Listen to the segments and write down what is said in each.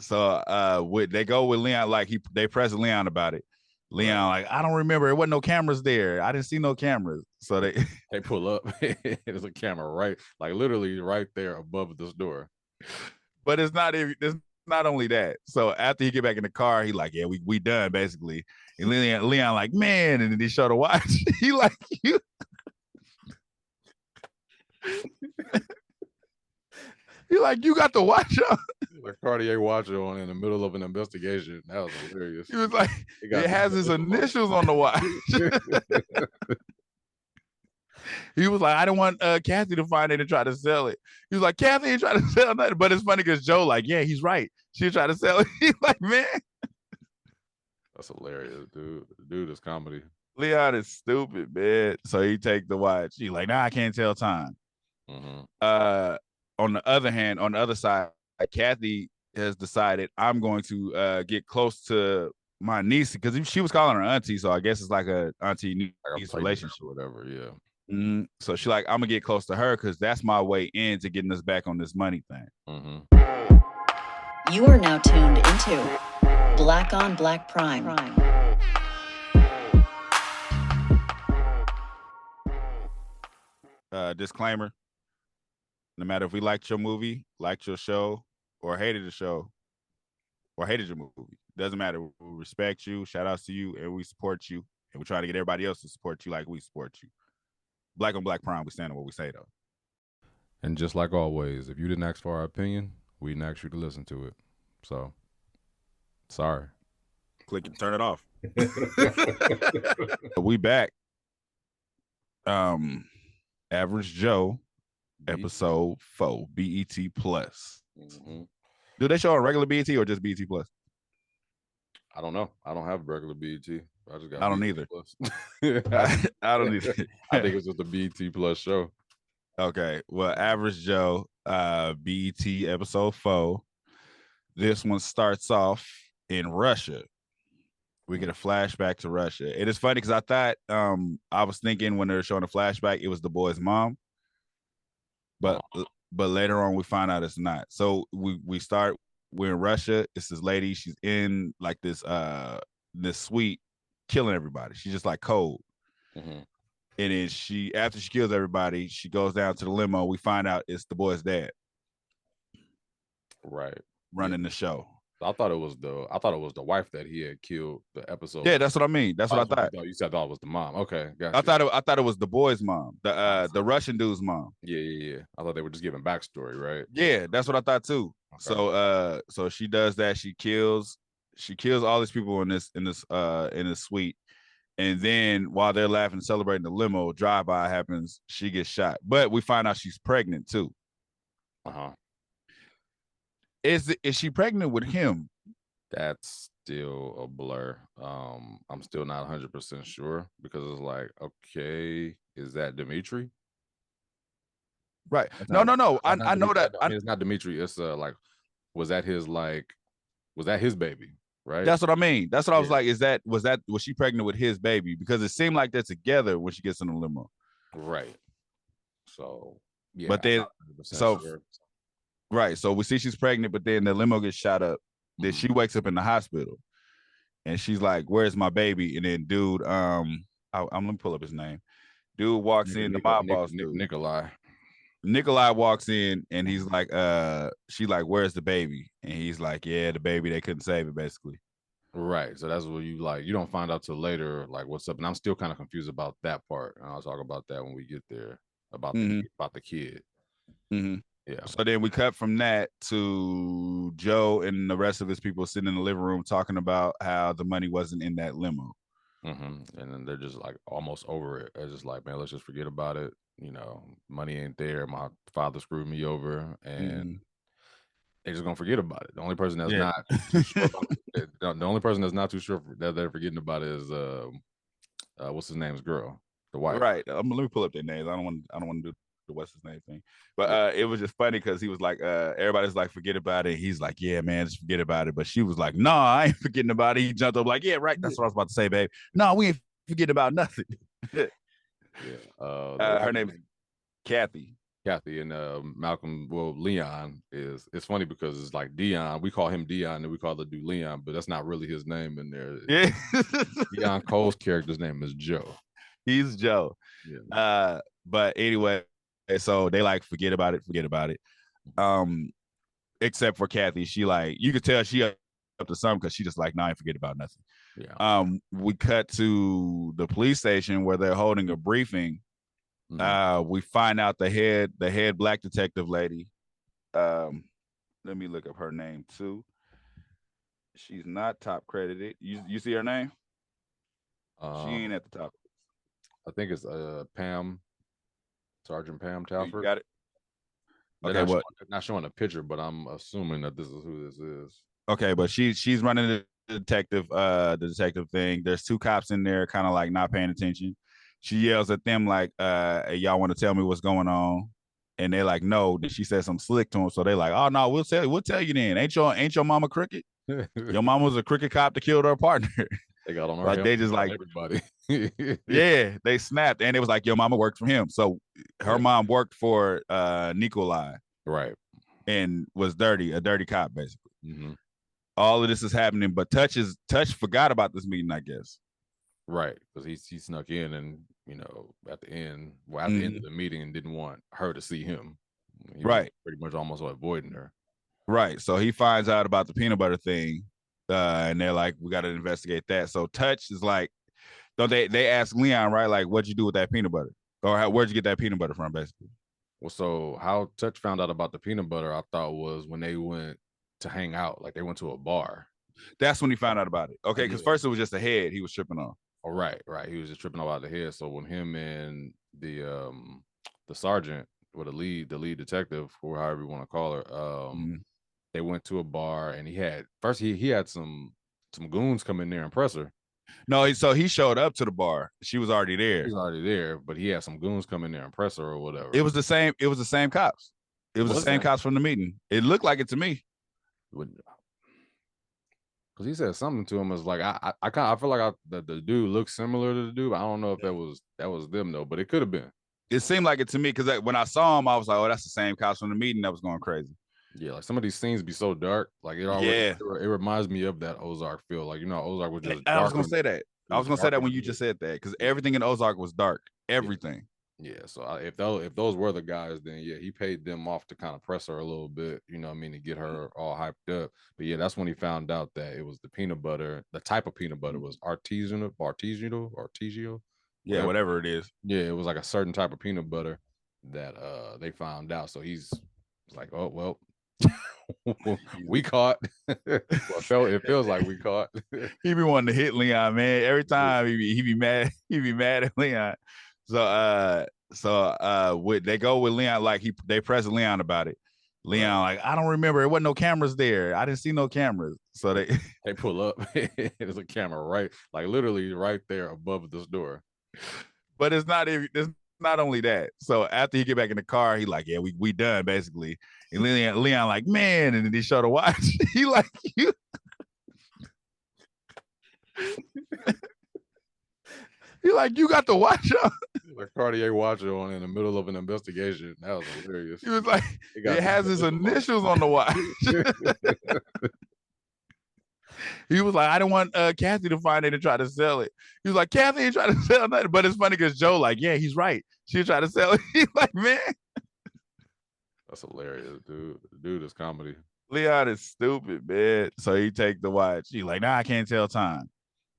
they go with Leon, like they press Leon about it. Leon, like, I don't remember. There wasn't no cameras there. I didn't see no cameras. So they pull up. There's a camera right, like literally right there above this door. But it's not only that. So after he get back in the car, he like, yeah, we done basically. And Leon like, man, and then he show the watch. He like, you. He like, you got the watch on. A Cartier watch on in the middle of an investigation. That was hilarious. He was like, it has his initials on the watch. He was like, I didn't want Kathy to find it and try to sell it. He was like, Kathy ain't trying to sell nothing. But it's funny because Joe like, yeah, he's right. She tried to sell it. He's like, man. That's hilarious, dude. Dude is comedy. Leon is stupid, man. So he take the watch. He like, nah, I can't tell time. Mm-hmm. On the other hand, on the other side, Kathy has decided I'm going to get close to my niece because she was calling her auntie. So I guess it's like a auntie niece relationship or whatever. Yeah. Mm-hmm. So she like, I'm gonna get close to her because that's my way into getting us back on this money thing. You are now tuned into Black on Black Prime. Disclaimer: no matter if we liked your movie, liked your show, or hated the show, or hated your movie, doesn't matter. We respect you, shout outs to you, and we support you, and we try to get everybody else to support you like we support you. Black on Black Prime, we stand on what we say, though. And just like always, if you didn't ask for our opinion, we didn't ask you to listen to it. So, sorry. Click and turn it off. We back. Average Joe, episode 4, BET Plus. Mm-hmm. Do they show on regular BET or just BET Plus? I don't know. I don't have regular BET. I don't either. I don't either. I think it's just a BET Plus show. Okay. Well, Average Joe, BET episode 4. This one starts off in Russia. We get a flashback to Russia. It is funny because I thought I was thinking when they were showing a flashback, it was the boy's mom. But later on we find out it's not. So we're in Russia. It's this lady, she's in like this suite killing everybody. She's just like cold. Mm-hmm. And then after she kills everybody, she goes down to the limo. We find out it's the boy's dad. Right. Running the show. I thought it was the wife that he had killed the episode. Yeah, that's what I mean. That's what I thought. You said it was the mom. Okay, gotcha. I thought it was the boy's mom, the Russian dude's mom. Yeah. I thought they were just giving backstory, right? Yeah, that's what I thought too. Okay. So she does that. She kills all these people in this suite, and then while they're laughing and celebrating, the limo drive-by happens. She gets shot, but we find out she's pregnant too. Is she pregnant with him? That's still a blur. I'm still not 100% sure because it's like, okay, is that Dimitri? Right. No. I know that. I mean, it's not Dimitri. It's was that his baby? Right. That's what I mean. That's what I was like. Was she pregnant with his baby? Because it seemed like they're together when she gets in the limo. Right. So yeah. But then sure. Right. So we see she's pregnant, but then the limo gets shot up. Then she wakes up in the hospital and she's like, where's my baby? And then dude, I'm gonna pull up his name. Dude walks in, the mob boss dude. Nikolai walks in and he's like, she's like, where's the baby? And he's like, yeah, the baby, they couldn't save it, basically. Right. So that's what you don't find out till later, like what's up. And I'm still kind of confused about that part. And I'll talk about that when we get there about the kid. Mm-hmm. Yeah. So then we cut from that to Joe and the rest of his people sitting in the living room talking about how the money wasn't in that limo. Mm-hmm. And then they're just like almost over it. They're just like, man, let's just forget about it. You know, money ain't there. My father screwed me over, and they're just gonna forget about it. The only person that's not too sure about it, the only person that's not too sure that they're forgetting about it is what's his name's girl, the wife. Right. Let me pull up their names. I don't want to do the what's his name thing, but it was just funny because he was like, everybody's like, forget about it. He's like, yeah, man, just forget about it. But she was like, nah, I ain't forgetting about it. He jumped up like, yeah, right. That's what I was about to say, babe. No, we ain't forgetting about nothing. Her name is Kathy. Kathy and Malcolm. Well, Leon is. It's funny because it's like Dion. We call him Dion, and we call the dude Leon, but that's not really his name in there. Yeah. Dion Cole's character's name is Joe. He's Joe. Yeah. But anyway, so they like forget about it. Except for Kathy, she like you could tell she up to something because she just like I ain't forget about nothing. Yeah. We cut to the police station where they're holding a briefing. We find out the head black detective lady. Let me look up her name too. She's not top credited. You see her name? She ain't at the top. I think it's Pam, Sergeant Pam Talford. You got it. Okay, not showing a picture, but I'm assuming that this is who this is. Okay, but she's running the detective thing. There's two cops in there, kind of like not paying attention. She yells at them like, hey, y'all want to tell me what's going on? And they're like, no. Then she says some slick to him, so they're like, oh no, we'll tell you then. Ain't your mama crooked? Your mama was a crooked cop that killed her partner. They got on her like they just like everybody. Yeah, they snapped, and it was like your mama worked for him. So her mom worked for Nikolai, right, and was a dirty cop basically. All of this is happening, but Touch forgot about this meeting, I guess. Right, because he snuck in, and at the end of the meeting, and didn't want her to see him. He was pretty much almost avoiding her. Right, so he finds out about the peanut butter thing, and they're like, we got to investigate that. So Touch is like, don't they ask Leon, right? Like, what'd you do with that peanut butter, or where'd you get that peanut butter from, basically? Well, so how Touch found out about the peanut butter, I thought, was when they went to hang out, like they went to a bar. That's when he found out about it. Okay, because first it was just a head he was tripping on. Oh, right. He was just tripping off the head. So when him and the sergeant, or the lead detective, or however you want to call her, they went to a bar, and he had some goons come in there and press her. No, so he showed up to the bar. She was already there. He was already there, but he had some goons come in there and press her or whatever. It was the same cops. It was the same cops from the meeting. It looked like it to me. Because he said something to him. Is like I feel like the dude looks similar to the dude. But I don't know if that was them though, but it could have been. It seemed like it to me because when I saw him, I was like, "Oh, that's the same cops from the meeting that was going crazy." Yeah, like some of these scenes be so dark. Like it reminds me of that Ozark feel. Like Ozark was just. I was gonna say that. I was gonna say that when you just said that, because everything in Ozark was dark. Everything. Yeah, so if those were the guys, then yeah, he paid them off to kind of press her a little bit, to get her all hyped up. But yeah, that's when he found out that it was the peanut butter. The type of peanut butter was artisanal. Yeah, whatever it is. Yeah, it was like a certain type of peanut butter that they found out. So he's like, oh well, we caught. It feels like we caught. He be wanting to hit Leon, man. Every time he be mad. He be mad at Leon. So they go with Leon, like they press Leon about it. Leon like, I don't remember. There wasn't no cameras there. I didn't see no cameras. So they pull up. There's a camera right, like literally right there above this door. But it's not only that. So after he get back in the car, he like, yeah, we done basically. And Leon like, man, and then he showed the watch. He like, you. He like, you got the watch on. A Cartier watch on in the middle of an investigation. That was hilarious. He was like, it has his initials on the watch. He was like, I don't want Kathy to find it and try to sell it. He was like, Kathy ain't trying to sell nothing. But it's funny because Joe like, yeah, he's right. She'll try to sell it. He's like, man. That's hilarious, dude. Dude is comedy. Leon is stupid, man. So he take the watch. He's like, nah, I can't tell time.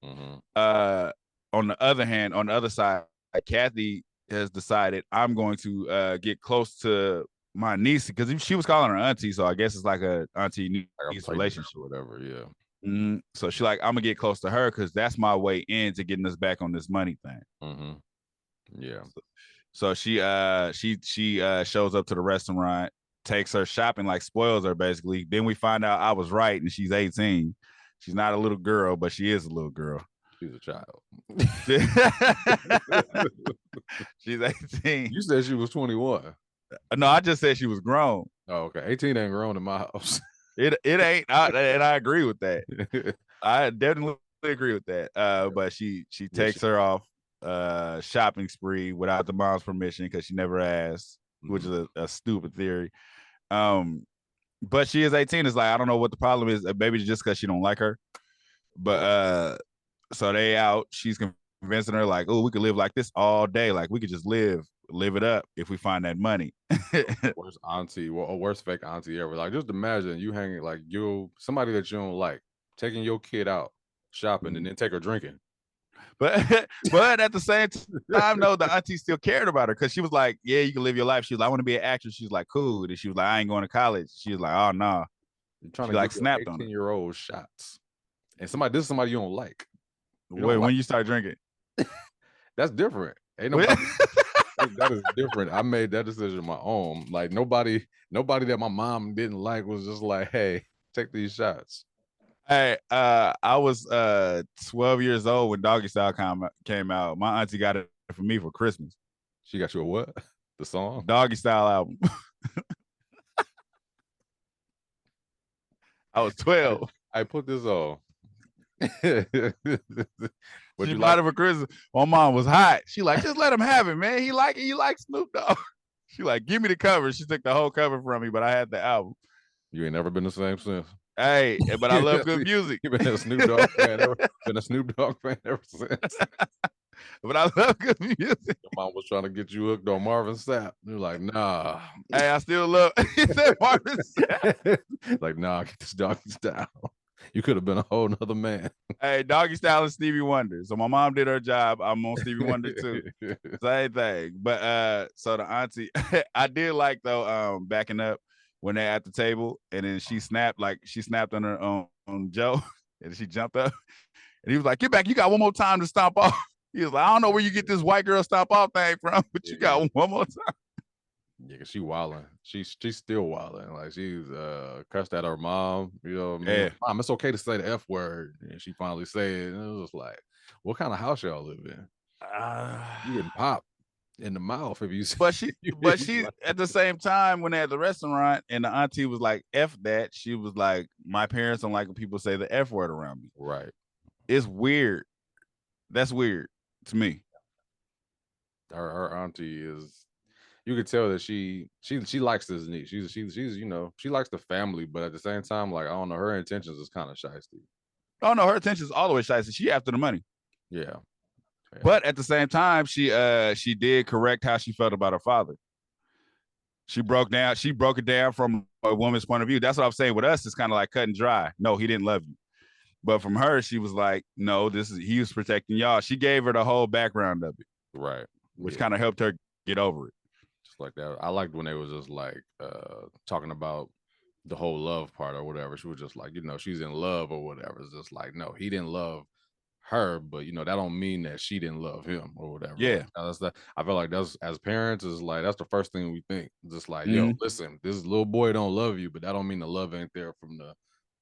On the other hand, on the other side, Kathy has decided I'm going to get close to my niece, because she was calling her auntie, so I guess it's like a auntie niece relationship or whatever. Yeah. So she like, I'm gonna get close to her because that's my way into getting us back on this money thing. Yeah. So she shows up to the restaurant, takes her shopping, like spoils her basically. Then we find out I was right and she's 18. She's not a little girl, but she is a little girl. She's a child. She's 18. You said she was 21. No, I just said she was grown. Oh, okay. 18 ain't grown in my house. It ain't, and I agree with that. I definitely agree with that. But she takes her off shopping spree without the mom's permission because she never asked. which is a stupid theory. But she is 18. It's like, I don't know what the problem is. Maybe just because she don't like her. But so they out. She's convincing her like, oh, we could live like this all day. Like we could just live it up if we find that money. Worst auntie, or worst fake auntie ever. Like just imagine you hanging like somebody that you don't like, taking your kid out shopping and then take her drinking. But at the same time, though, the auntie still cared about her because she was like, yeah, you can live your life. She was like, I want to be an actress. She's like, cool. And she was like, I ain't going to college. She was like, oh, no. Nah. You're trying she to like give snapped on 18-year-old shots. And this is somebody you don't like. When you start drinking. That's different. Ain't nobody. That is different. I made that decision on my own. Like nobody that my mom didn't like was just like, hey, take these shots. Hey, I was 12 years old when Doggy Style came out. My auntie got it for me for Christmas. She got you a what? The song? Doggy Style album. I was 12. I put this on. She bought it for Christmas. My mom was hot. She like, just let him have it, man. He like Snoop Dogg. She like, give me the cover. She took the whole cover from me, but I had the album. You ain't never been the same since. Hey, but I love good music. You've been a Snoop Dogg fan ever since. But I love good music. Your mom was trying to get you hooked on Marvin Sapp. You're like, nah. Hey, I still love. He said Marvin Sapp. Like, nah, get this Doggy Style. You could have been a whole nother man. Hey, Doggy Style and Stevie Wonder. So my mom did her job. I'm on Stevie Wonder too. Same thing. But so the auntie, I did like though, backing up when they're at the table and then she snapped on her on Joe and she jumped up and he was like, get back, you got one more time to stomp off. He was like, I don't know where you get this white girl stomp off thing from, but you got one more time. Yeah, cause she wilding. She's still wilding. Like she's cussed at her mom. You know what I mean? Yeah. Mom, it's okay to say the F word. And she finally said it. And it was like, what kind of house y'all live in? You getting popped in the mouth if you. But she at the same time when they're at the restaurant and the auntie was like, F that. She was like, my parents don't like when people say the F word around me. Right. It's weird. That's weird to me. Her auntie is. You could tell that she likes this niece. She's you know, she likes the family, but at the same time, like I don't know, her intentions is kind of shysty. Oh no, her intentions all the way shysty. She after the money. Yeah. But at the same time, she did correct how she felt about her father. She broke it down from a woman's point of view. That's what I'm saying. With us, it's kind of like cut and dry. No, he didn't love you. But from her, she was like, no, he was protecting y'all. She gave her the whole background of it. Right. Which kind of helped her get over it. Like that. I liked when they was just like talking about the whole love part or whatever. She was just like, you know, she's in love or whatever. It's just like, no, he didn't love her, but you know, that don't mean that she didn't love him or whatever. Yeah. Like, I feel like that's, as parents, is like that's the first thing we think. Just like, yo, listen, this little boy don't love you, but that don't mean the love ain't there from the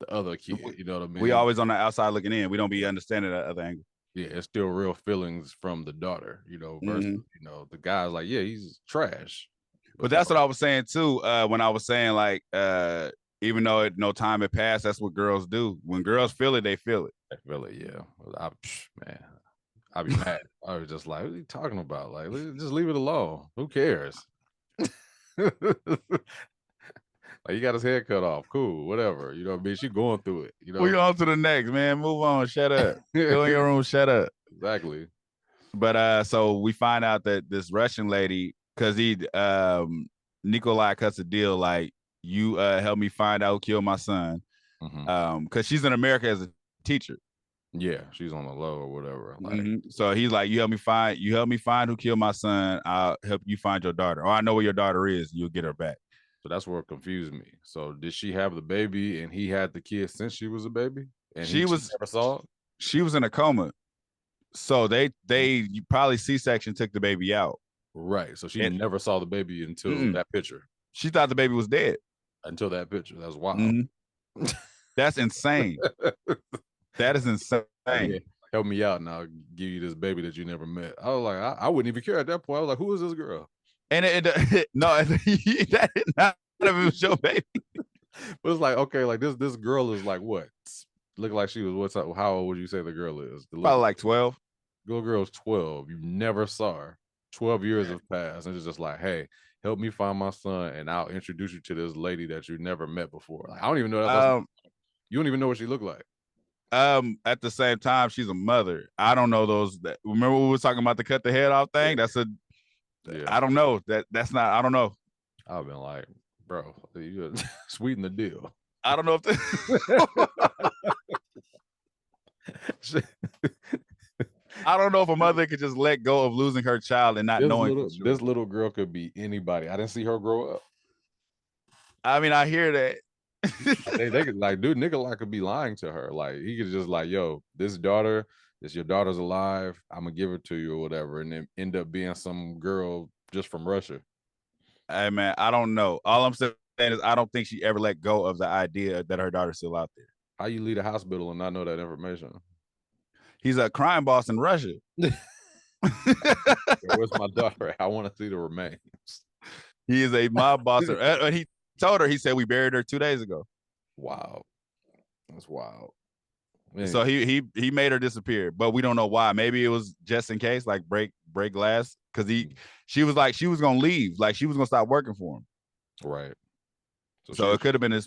other kid. You know what I mean? We always on the outside looking in. We don't be understanding that other angle. Yeah, it's still real feelings from the daughter, you know, versus, you know, the guy's like, yeah, he's trash. But that's what I was saying too, when I was saying like, even though no time had passed, that's what girls do. When girls feel it, they feel it. They feel it, yeah. Man, I'd be mad. I was just like, what are you talking about? Like, just leave it alone. Who cares? Like, you got his head cut off. Cool, whatever. You know what I mean? She going through it. You know, we on to the next, man. Move on. Shut up. Go in your room. Shut up. Exactly. But so we find out that this Russian lady, because Nikolai cuts a deal like, you help me find out who killed my son. Because she's in America as a teacher. Yeah, she's on the low or whatever. Like, so he's like, you help me find who killed my son. I'll help you find your daughter. Or I know where your daughter is. You'll get her back. So that's where it confused me. So did she have the baby and he had the kid since she was a baby? And she never saw it? She was in a coma. So they probably C-section took the baby out. Right. So she never saw the baby until that picture. She thought the baby was dead. Until that picture. That's wild. That's insane. That is insane. Yeah. Help me out and I'll give you this baby that you never met. I was like, I wouldn't even care at that point. I was like, who is this girl? And no, that did not was your baby. But it's like, okay, like this girl is like what? Look like she was how old would you say the girl is? Probably like 12. Little girl's 12. You never saw her. 12 years have passed. And it's just like, hey, help me find my son, and I'll introduce you to this lady that you never met before. Like, I don't even know that. You don't even know what she looked like. At the same time, she's a mother. I don't know those. Remember we were talking about the cut the head off thing? Yeah. I don't know. That's not. I don't know. I've been like, bro, you sweeten the deal. I don't know if I don't know if a mother could just let go of losing her child and not knowing. This little girl could be anybody. I didn't see her grow up. I mean, I hear that. they could like, dude, Nikolai could be lying to her. Like, he could just like, yo, this your daughter's alive. I'm gonna give her to you or whatever, and then end up being some girl just from Russia. Hey man, I don't know. All I'm saying is I don't think she ever let go of the idea that her daughter's still out there. How you leave a hospital and not know that information? He's a crime boss in Russia. Where's my daughter? I want to see the remains. He is a mob boss. And he told her, he said, we buried her 2 days ago. Wow. That's wild. Man. So he made her disappear, but we don't know why. Maybe it was just in case, like break glass. Cause she was like, she was going to leave. Like she was going to stop working for him. Right. So it could have been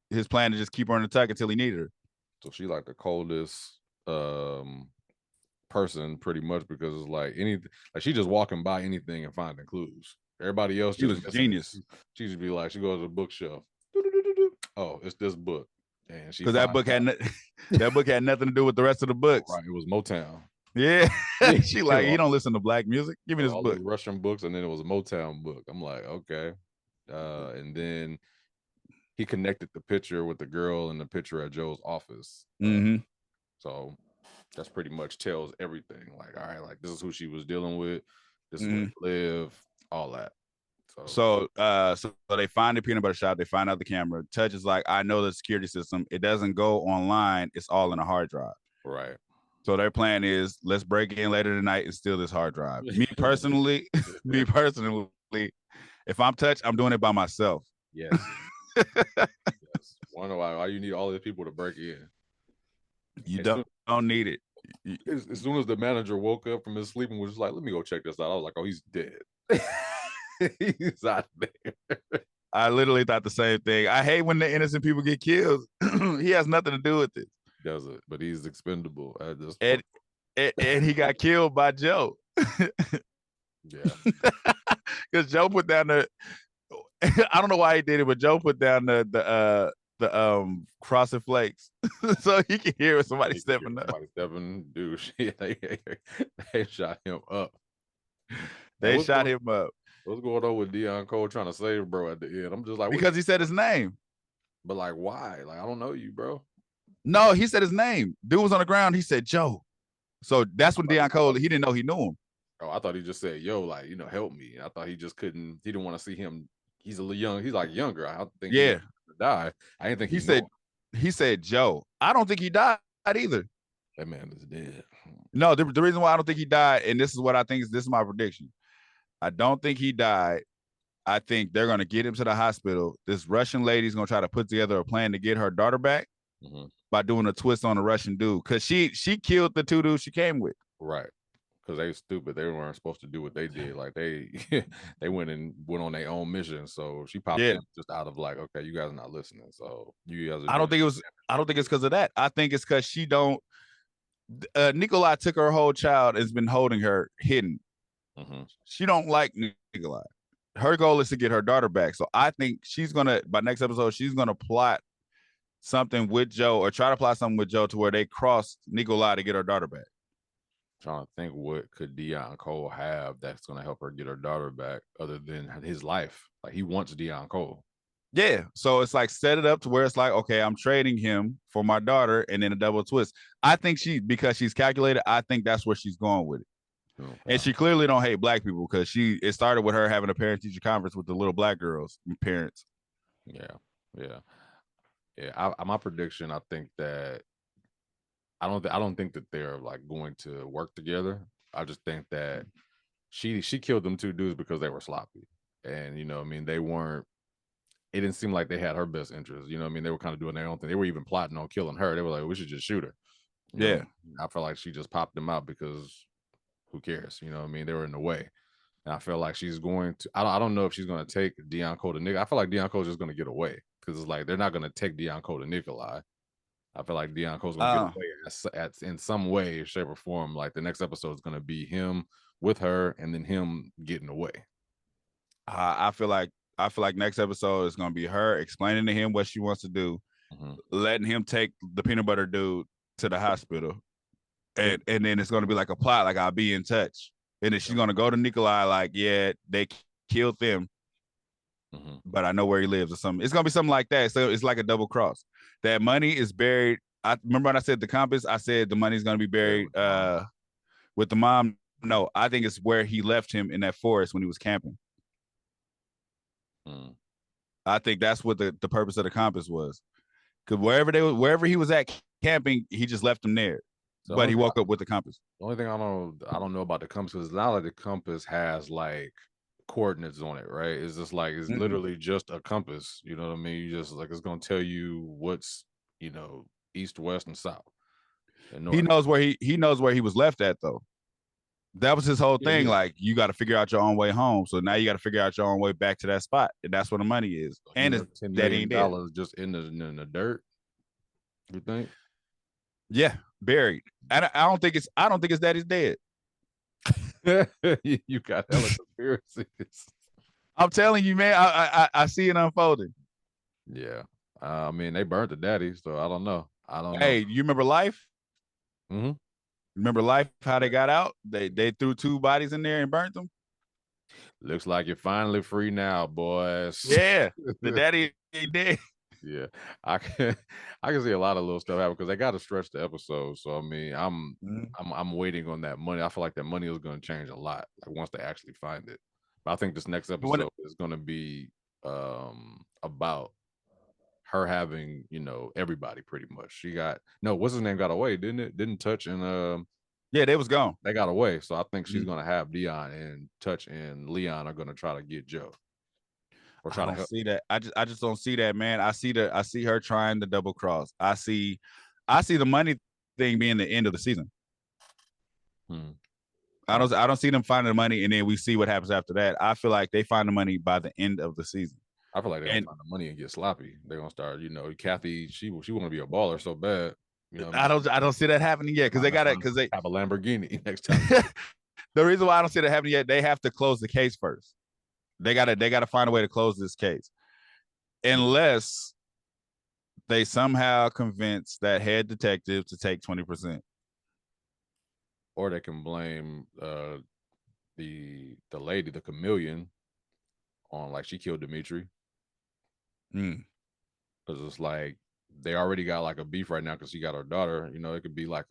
his plan to just keep her in the tuck until he needed her. So she like the coldest person pretty much, because it's like she just walking by anything and finding clues. Everybody else, she was genius. She just be like, she goes to the bookshelf. Oh, it's this book, and she, because that book had nothing to do with the rest of the books. Right, it was Motown. Yeah, she like, you don't listen to black music. Give me this all book. The Russian books, and then it was a Motown book. I'm like, okay, and then he connected the picture with the girl and the picture at Joe's office. So that's pretty much tells everything. Like, all right, like this is who she was dealing with. This is where they live. All that. So they find the peanut butter shop. They find out the camera. Touch is like, I know the security system. It doesn't go online. It's all in a hard drive. Right. So their plan is, let's break in later tonight and steal this hard drive. Me personally, if I'm Touch, I'm doing it by myself. Yes. Yes. Wonder why you need all these people to break in. You don't need it. As soon as the manager woke up from his sleep and was just like, let me go check this out, I was like, oh, he's dead. He's out there. I literally thought the same thing. I hate when the innocent people get killed. He has nothing to do with it. Does it? But he's expendable at this point. And he got killed by Joe. Yeah. Because Joe put down I don't know why he did it, but Joe put down the frosted flakes so he can hear somebody stepping up. Dude, they shot him up. They shot him up. What's going on with Deion Cole trying to save bro at the end? I'm just like, because he said his name. But like, why? Like, I don't know you, bro. No, he said his name. Dude was on the ground. He said Joe. So that's when Deion Cole, he didn't know he knew him. Oh, I thought he just said, yo, like, help me. I thought he just couldn't. He didn't want to see him. He's a little young. He's like younger. I don't think. Yeah. He die. I didn't think he said Joe. I don't think he died either. That man is dead. No, the reason why I don't think he died, and this is what I think this is my prediction. I don't think he died. I think they're going to get him to the hospital. This Russian lady's going to try to put together a plan to get her daughter back by doing a twist on the Russian dude. Because she killed the two dudes she came with. Right. Because they were stupid. They weren't supposed to do what they did. Like they went on their own mission. So she popped in just out of like, okay, you guys are not listening. So you guys are. I don't think it's because of that. I think it's because she don't. Nikolai took her whole child and has been holding her hidden. She don't like Nikolai. Her goal is to get her daughter back. So I think by next episode, she's gonna plot something with Joe, or try to plot something with Joe to where they cross Nikolai to get her daughter back. Trying to think, what could Deion Cole have that's gonna help her get her daughter back other than his life? Like, he wants Deion Cole. Yeah. So it's like, set it up to where it's like, okay, I'm trading him for my daughter, and then a double twist. I think because she's calculated, I think that's where she's going with it. Okay. And she clearly don't hate black people, because it started with her having a parent-teacher conference with the little black girls' parents. Yeah. My prediction, I think that I don't think that they're like going to work together. I just think that she killed them two dudes because they were sloppy, and they weren't. It didn't seem like they had her best interest. They were kind of doing their own thing. They were even plotting on killing her. They were like, we should just shoot her. I feel like she just popped them out because who cares? They were in the way. And I feel like she's going to. I don't know if she's going to take Dion Cole to Nikolai. I feel like Dion Cole's just going to get away because it's like they're not going to take Dion Cole to Nikolai. I feel like Dion Cole's going to get away in some way, shape, or form. Like the next episode is going to be him with her, and then him getting away. I feel like next episode is going to be her explaining to him what she wants to do, letting him take the peanut butter dude to the hospital, and then it's going to be like a plot, like I'll be in touch, and then she's going to go to Nikolai, like, yeah, they killed them, but I know where he lives or something. It's going to be something like that. So it's like a double cross. That money is buried. I remember when I said the compass, I said the money's going to be buried with the mom. No, I think it's where he left him in that forest when he was camping. I think that's what the purpose of the compass was. Because wherever he was at camping, he just left him there. So but he woke up with the compass. The only thing I don't know about the compass is now that the compass has like coordinates on it, right? It's just like it's literally just a compass. You know what I mean? You just like it's gonna tell you what's east, west, and south. And north. He knows where he was left at though. That was his whole thing. Yeah. Like you got to figure out your own way home. So now you got to figure out your own way back to that spot, and that's where the money is. So and it's $10 million just in the dirt. You think? Yeah, buried. I don't think his daddy's dead. You got hella conspiracies. I'm telling you, man. I see it unfolding. Yeah. I mean, they burnt the daddy, so I don't know. Hey, you remember Life? Mm-hmm. Remember Life? How they got out? They threw 2 bodies in there and burnt them. Looks like you're finally free now, boys. Yeah, the daddy ain't dead. Yeah, I can see a lot of little stuff happen because they got to stretch the episode. So I mean, I'm waiting on that money. I feel like that money is going to change a lot, like once they actually find it. But I think this next episode is going to be about her having everybody pretty much. She got what's his name got away, didn't it? Didn't Touch and yeah, they was gone. They got away. So I think she's going to have Dion and Touch and Leon are going to try to get Joe. Or try to see that. I just don't see that, man. I see her trying the double cross. I see the money thing being the end of the season. I don't see them finding the money and then we see what happens after that. I feel like they find the money by the end of the season. I feel like they're gonna find the money and get sloppy. They're gonna start, Kathy, she want to be a baller so bad. I don't see that happening yet because they have a Lamborghini next time. The reason why I don't see that happening yet, they have to close the case first. They gotta find a way to close this case, unless they somehow convince that head detective to take 20%, or they can blame the lady, the chameleon, on like she killed Dimitri. Because it's like they already got like a beef right now because she got her daughter. It could be like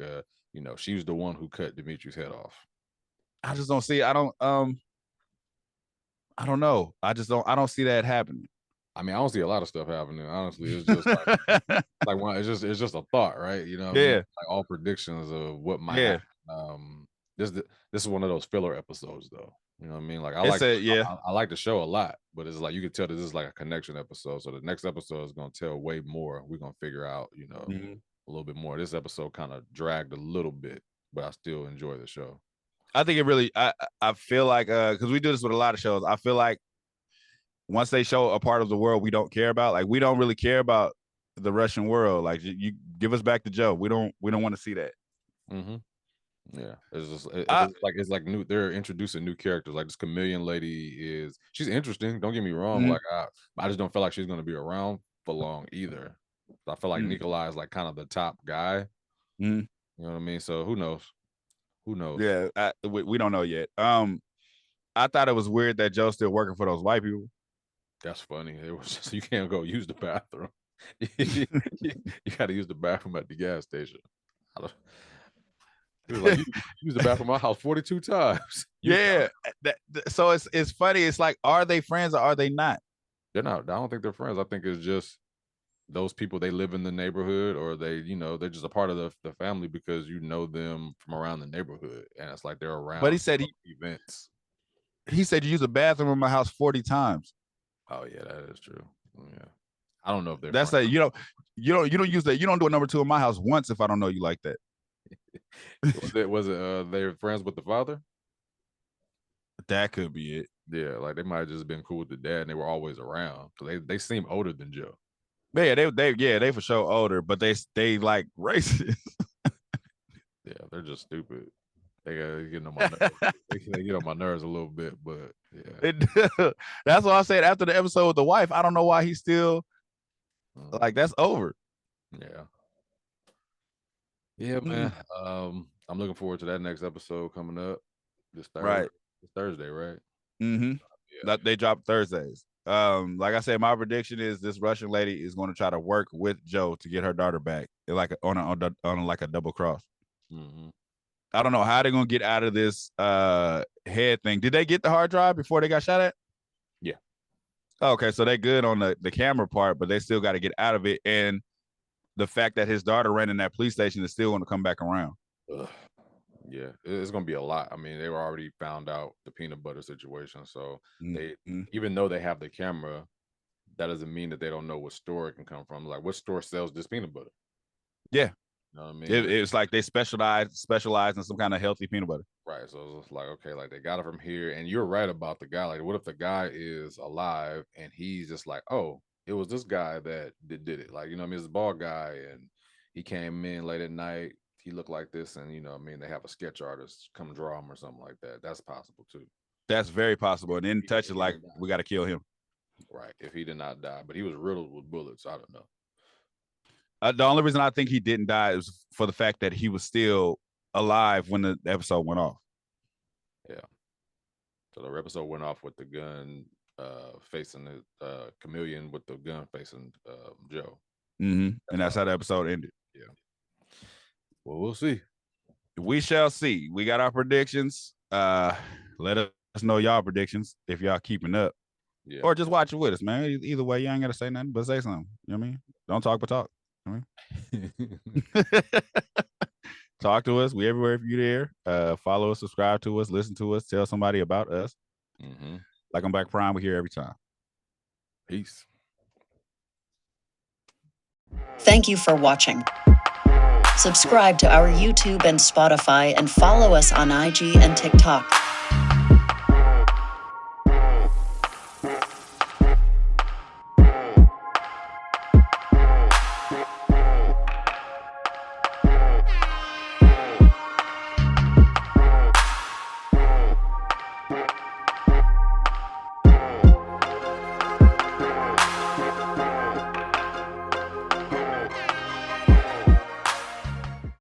she was the one who cut Dimitri's head off. I just don't see. I don't know. I don't see that happening. I mean, I don't see a lot of stuff happening. Honestly, it's just like it's just a thought, right? Yeah. Like all predictions of what might happen. This is one of those filler episodes, though. You know what I mean? Like I like the show a lot, but it's like you can tell this is like a connection episode. So the next episode is going to tell way more. We're going to figure out, a little bit more. This episode kind of dragged a little bit, but I still enjoy the show. I think it really. I feel like because we do this with a lot of shows. I feel like once they show a part of the world we don't care about, like we don't really care about the Russian world. Like you give us back to Joe. We don't want to see that. Yeah, it's just it's like new. They're introducing new characters. Like this chameleon lady she's interesting. Don't get me wrong. Like I just don't feel like she's going to be around for long either. I feel like Nikolai is like kind of the top guy. You know what I mean? So who knows? Who knows? Yeah, we don't know yet. I thought it was weird that Joe's still working for those white people. That's funny. It was just you can't go use the bathroom. You got to use the bathroom at the gas station. He was like, you used the bathroom at my house 42 times. Yeah. So it's funny. It's like, are they friends or are they not? They're not. I don't think they're friends. I think it's just those people, they live in the neighborhood or they, they're just a part of the family because you know them from around the neighborhood. And it's like they're around. But he said events. He said you use the bathroom in my house 40 times. Oh yeah, that is true. Yeah. I don't know if they're that's like you don't use that. You don't do a number 2 in my house once if I don't know you like that. Was it they're friends with the father? That could be it. Yeah, like they might have just been cool with the dad, and they were always around because they seem older than Joe. Yeah, they for sure older, but they like racist. Yeah, they're just stupid. They get on my nerves. they get on my nerves a little bit, but yeah. That's why I said after the episode with the wife, I don't know why he's still like that's over. Yeah. Yeah, man. I'm looking forward to that next episode coming up this Thursday, right? Mm-hmm. Yeah. They drop Thursdays. Like I said, my prediction is this Russian lady is going to try to work with Joe to get her daughter back, like on like a double cross. Mm-hmm. I don't know how they're gonna get out of this head thing. Did they get the hard drive before they got shot at? Yeah. Okay, so they're good on the camera part, but they still got to get out of it. And the fact that his daughter ran in that police station is still going to come back around. Ugh. Yeah, it's going to be a lot. I mean, they were already found out the peanut butter situation, so they even though they have the camera, that doesn't mean that they don't know what store it can come from. Like, what store sells this peanut butter? Yeah. You know what I mean? It's like they specialize in some kind of healthy peanut butter. Right. So it's like, okay, like they got it from here. And you're right about the guy. Like, what if the guy is alive and he's just like, oh, it was this guy that did it. Like, you know what I mean? It's a bald guy and he came in late at night. He looked like this. And, you know what I mean? They have a sketch artist come draw him or something like that. That's possible too. That's very possible. And then touch it like we got to kill him. Right. If he did not die, but he was riddled with bullets. I don't know. The only reason I think he didn't die is for the fact that he was still alive when the episode went off. Yeah. So the episode went off with the gun facing the chameleon with the gun facing Joe. Mm-hmm. And that's how the episode ended. Yeah. Well, we'll see. We shall see. We got our predictions. Let us know y'all predictions if y'all keeping up. Yeah. Or just watch it with us, man. Either way, you ain't got to say nothing but say something. You know what I mean? Don't talk but talk. Talk to us. We everywhere if you're there. Follow us, subscribe to us, listen to us, tell somebody about us. Like I'm Black Prime, we're here every time. Peace. Thank you for watching. Subscribe to our YouTube and Spotify and follow us on IG and TikTok.